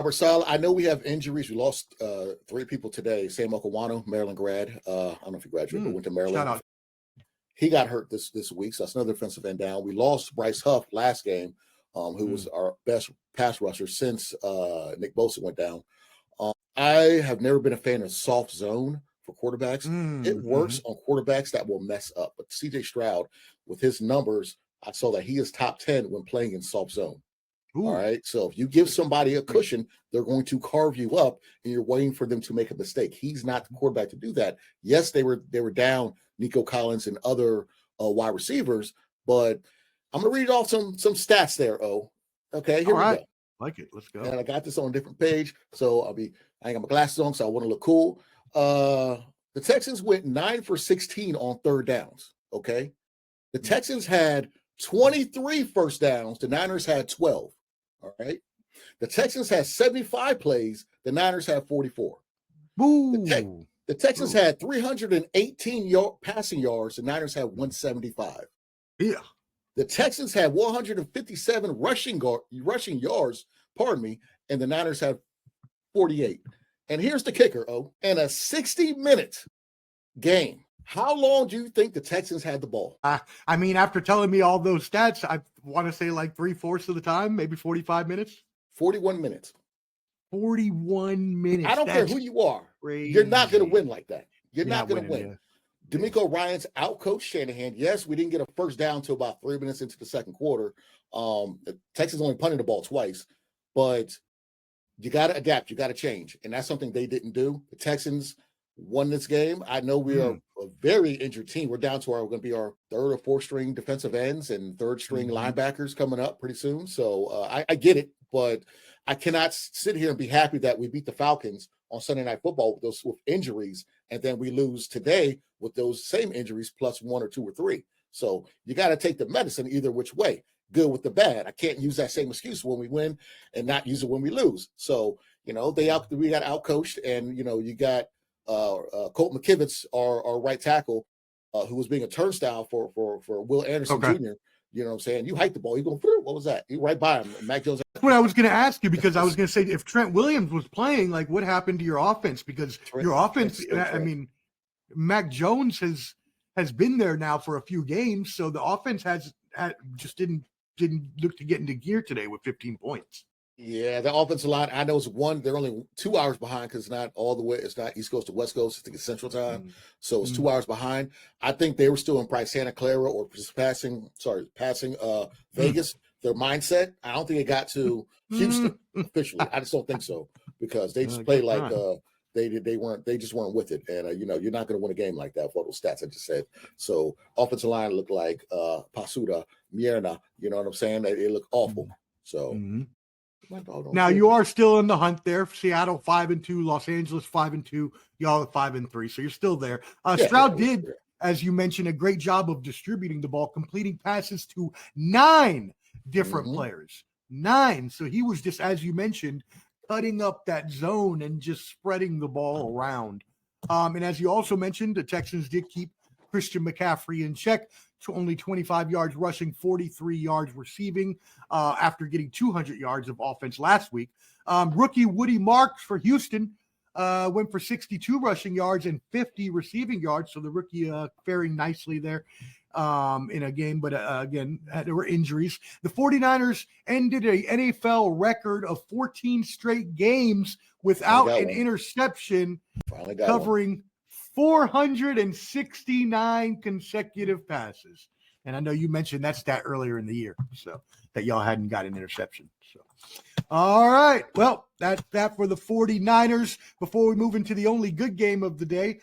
Robert Saleh, I know we have injuries. We lost 3 people today. Sam Okawano, Maryland grad. I don't know if he graduated, but went to Maryland. Shout out. He got hurt this week, so that's another defensive end down. We lost Bryce Huff last game, who was our best pass rusher since Nick Bosa went down. I have never been a fan of soft zone for quarterbacks. It works on quarterbacks that will mess up. But CJ Stroud, with his numbers, I saw that he is top 10 when playing in soft zone. Ooh. All right. So if you give somebody a cushion, they're going to carve you up and you're waiting for them to make a mistake. He's not the quarterback to do that. Yes, they were down Nico Collins and other wide receivers, but I'm going to read off some stats there, Okay, here we go. Like it. Let's go. And I got this on a different page. So I ain't got my glasses on, so I want to look cool. The Texans went 9 for 16 on third downs. Okay. The Texans had 23 first downs. The Niners had 12. All right. The Texans had 75 plays. The Niners had 44. Boo. The Texans had 318 passing yards. The Niners had 175. Yeah. The Texans had 157 rushing yards, and the Niners had 48. And here's the kicker, in a 60-minute game, how long do you think the Texans had the ball? I mean, after telling me all those stats, I want to say like 3/4 of the time, maybe 45 minutes. 41 minutes. 41 minutes. I don't care who you are. Crazy. You're not going to win like that. You're not going to win. Yeah. D'Amico Ryans outcoached Shanahan. Yes, we didn't get a first down until about 3 minutes into the second quarter. The Texans only punted the ball twice, but you got to adapt. You got to change. And that's something they didn't do. The Texans won this game. I know we are a very injured team. We're down to we're going to be our 3rd or 4th string defensive ends and 3rd string linebackers coming up pretty soon. So I get it, but I cannot sit here and be happy that we beat the Falcons on Sunday Night Football with injuries, and then we lose today with those same injuries plus 1 or 2 or 3. So you got to take the medicine either which way, good with the bad. I can't use that same excuse when we win and not use it when we lose. So, we got outcoached, and, you got Colt McKivitz, our right tackle, who was being a turnstile for Will Anderson Jr. You know what I'm saying? You hiked the ball. You go through. What was that? You right by him. Mac Jones. That's what I was going to ask you, because I was going to say, if Trent Williams was playing, like, what happened to your offense? Because your offense, I mean, Mac Jones has been there now for a few games, so the offense just didn't look to get into gear today with 15 points. Yeah, the offensive line, I know they're only 2 hours behind because it's not all the way. It's not East Coast to West Coast. I think it's Central Time. So it's 2 hours behind. I think they were still in probably Santa Clara or just passing Vegas, their mindset. I don't think it got to Houston officially. I just don't think so, because they just played like they just weren't with it. And, you're not going to win a game like that for those stats I just said. So offensive line looked like Pasuda, Mierna, you know what I'm saying? They look awful. So. Now you are still in the hunt there. Seattle 5-2, Los Angeles 5-2, y'all at 5-3. So you're still there. Stroud did, as you mentioned, a great job of distributing the ball, completing passes to 9 different players. 9. So he was just, as you mentioned, cutting up that zone and just spreading the ball around. And as you also mentioned, the Texans did keep Christian McCaffrey in check, to only 25 yards rushing, 43 yards receiving, after getting 200 yards of offense last week. Rookie Woody Marks for Houston went for 62 rushing yards and 50 receiving yards. So the rookie faring nicely there in a game, but again, there were injuries. The 49ers ended a NFL record of 14 straight games without an interception, covering 469 consecutive passes. And I know you mentioned that stat earlier in the year, so that y'all hadn't got an interception. So, all right. Well, that's that for the 49ers. Before we move into the only good game of the day,